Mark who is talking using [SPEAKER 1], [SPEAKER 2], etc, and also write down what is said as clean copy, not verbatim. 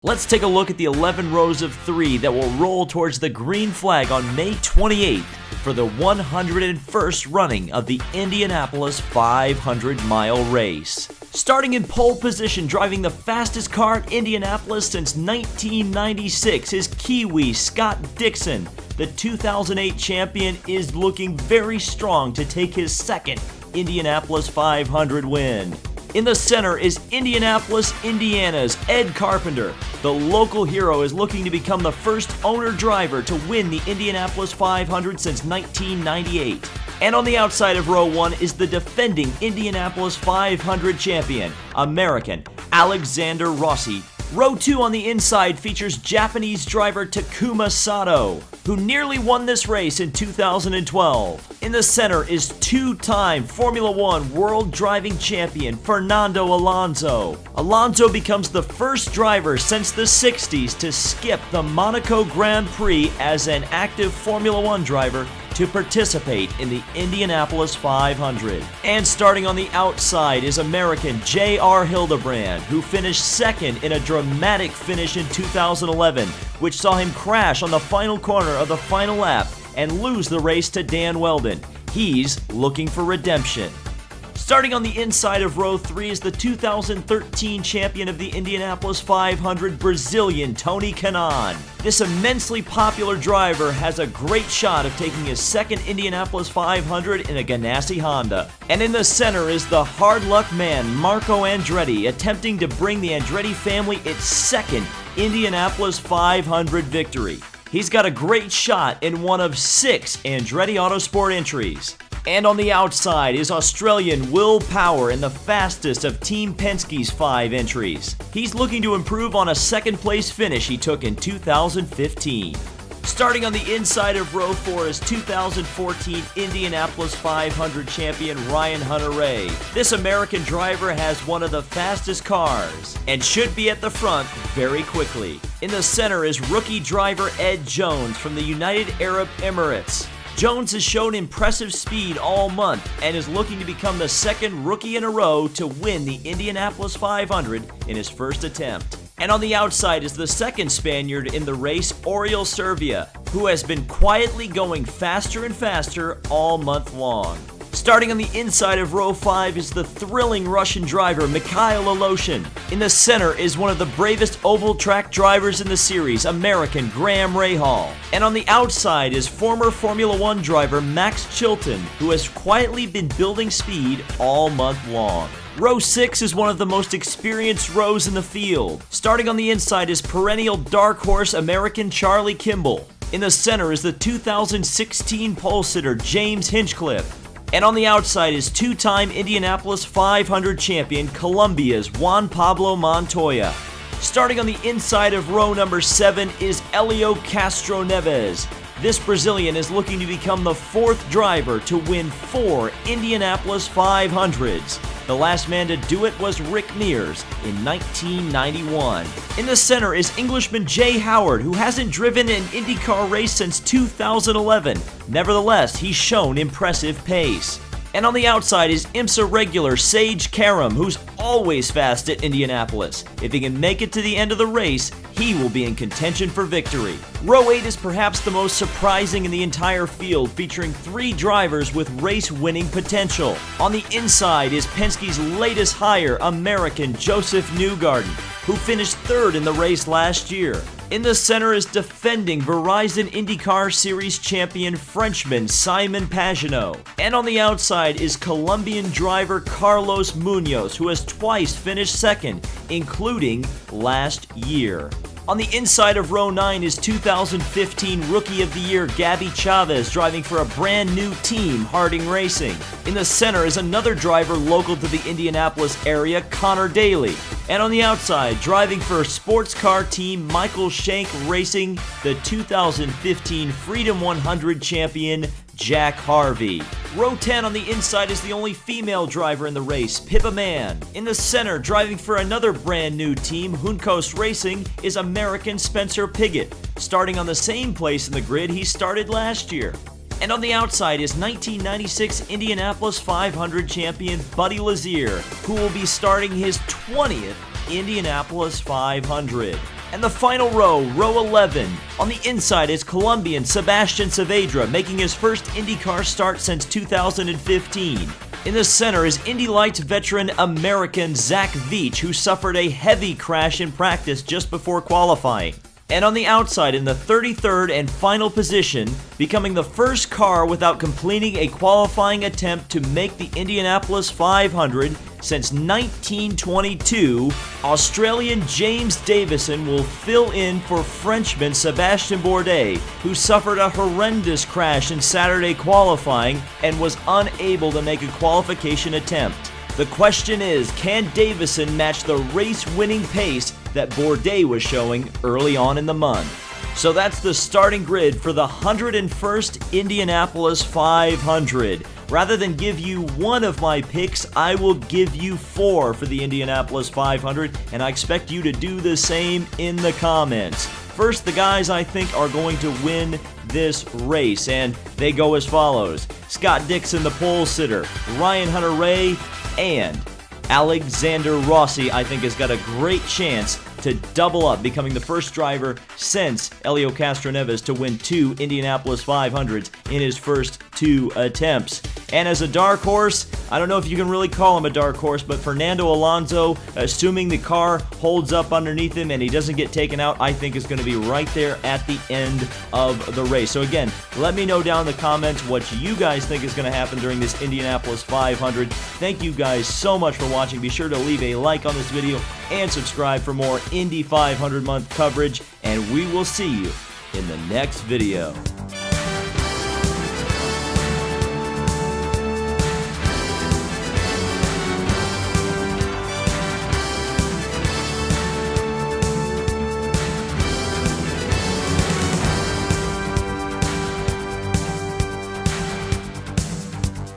[SPEAKER 1] Let's take a look at the 11 rows of 3 that will roll towards the green flag on May 28th for the 101st running of the Indianapolis 500-mile race. Starting in pole position, driving the fastest car at Indianapolis since 1996 is Kiwi Scott Dixon. The 2008 champion is looking very strong to take his second Indianapolis 500 win. In the center is Indianapolis, Indiana's Ed Carpenter. The local hero is looking to become the first owner-driver to win the Indianapolis 500 since 1998. And on the outside of row 1 is the defending Indianapolis 500 champion, American Alexander Rossi. Row 2 on the inside features Japanese driver Takuma Sato, who nearly won this race in 2012. In the center is two-time Formula One World Driving Champion Fernando Alonso. Alonso becomes the first driver since the 60s to skip the Monaco Grand Prix as an active Formula One driver to participate in the Indianapolis 500. And starting on the outside is American J.R. Hildebrand, who finished second in a dramatic finish in 2011, which saw him crash on the final corner of the final lap and lose the race to Dan Weldon. He's looking for redemption. Starting on the inside of row 3 is the 2013 champion of the Indianapolis 500, Brazilian Tony Kanaan. This immensely popular driver has a great shot of taking his second Indianapolis 500 in a Ganassi Honda. And in the center is the hard luck man, Marco Andretti, attempting to bring the Andretti family its second Indianapolis 500 victory. He's got a great shot in one of 6 Andretti Autosport entries. And on the outside is Australian Will Power in the fastest of Team Penske's 5 entries. He's looking to improve on a second-place finish he took in 2015. Starting on the inside of row 4 is 2014 Indianapolis 500 champion Ryan Hunter-Reay. This American driver has one of the fastest cars and should be at the front very quickly. In the center is rookie driver Ed Jones from the United Arab Emirates. Jones has shown impressive speed all month and is looking to become the second rookie in a row to win the Indianapolis 500 in his first attempt. And on the outside is the second Spaniard in the race, Oriol Servia, who has been quietly going faster and faster all month long. Starting on the inside of row 5 is the thrilling Russian driver Mikhail Aleshin. In the center is one of the bravest oval track drivers in the series, American Graham Rahal. And on the outside is former Formula One driver Max Chilton, who has quietly been building speed all month long. Row 6 is one of the most experienced rows in the field. Starting on the inside is perennial dark horse American Charlie Kimball. In the center is the 2016 pole sitter James Hinchcliffe. And on the outside is two-time Indianapolis 500 champion Colombia's Juan Pablo Montoya. Starting on the inside of row number 7 is Helio Castro Neves. This Brazilian is looking to become the 4th driver to win 4 Indianapolis 500s. The last man to do it was Rick Mears in 1991. In the center is Englishman Jay Howard, who hasn't driven an IndyCar race since 2011. Nevertheless, he's shown impressive pace. And on the outside is IMSA regular Sage Karam, who's always fast at Indianapolis. If he can make it to the end of the race, he will be in contention for victory. Row 8 is perhaps the most surprising in the entire field, featuring 3 drivers with race-winning potential. On the inside is Penske's latest hire, American Joseph Newgarden, who finished 3rd in the race last year. In the center is defending Verizon IndyCar Series champion Frenchman Simon Pagenaud. And on the outside is Colombian driver Carlos Munoz, who has twice finished 2nd, including last year. On the inside of row 9 is 2015 Rookie of the Year Gabby Chavez, driving for a brand new team, Harding Racing. In the center is another driver local to the Indianapolis area, Connor Daly. And on the outside, driving for sports car team Michael Shank Racing, the 2015 Freedom 100 champion, Jack Harvey. Row 10 on the inside is the only female driver in the race, Pippa Mann. In the center, driving for another brand new team, Juncos Racing, is American Spencer Piggott, starting on the same place in the grid he started last year. And on the outside is 1996 Indianapolis 500 champion Buddy Lazier, who will be starting his 20th Indianapolis 500. And the final row, row 11. On the inside is Colombian Sebastian Saavedra, making his first IndyCar start since 2015. In the center is Indy Lights veteran American Zach Veach, who suffered a heavy crash in practice just before qualifying. And on the outside, in the 33rd and final position, becoming the first car without completing a qualifying attempt to make the Indianapolis 500 since 1922, Australian James Davison will fill in for Frenchman Sébastien Bourdais, who suffered a horrendous crash in Saturday qualifying and was unable to make a qualification attempt. The question is, can Davison match the race-winning pace that Bourdais was showing early on in the month? So that's the starting grid for the 101st Indianapolis 500. Rather than give you one of my picks, I will give you 4 for the Indianapolis 500, and I expect you to do the same in the comments. First, the guys I think are going to win this race, and they go as follows: Scott Dixon, the pole sitter, Ryan Hunter-Reay, and Alexander Rossi, I think, has got a great chance to double up, becoming the first driver since Helio Castroneves to win 2 Indianapolis 500s in his first 2 attempts. And as a dark horse, I don't know if you can really call him a dark horse, but Fernando Alonso, assuming the car holds up underneath him and he doesn't get taken out, I think is going to be right there at the end of the race. So again, let me know down in the comments what you guys think is going to happen during this Indianapolis 500. Thank you guys so much for watching. Be sure to leave a like on this video and subscribe for more Indy 500 month coverage, and we will see you in the next video.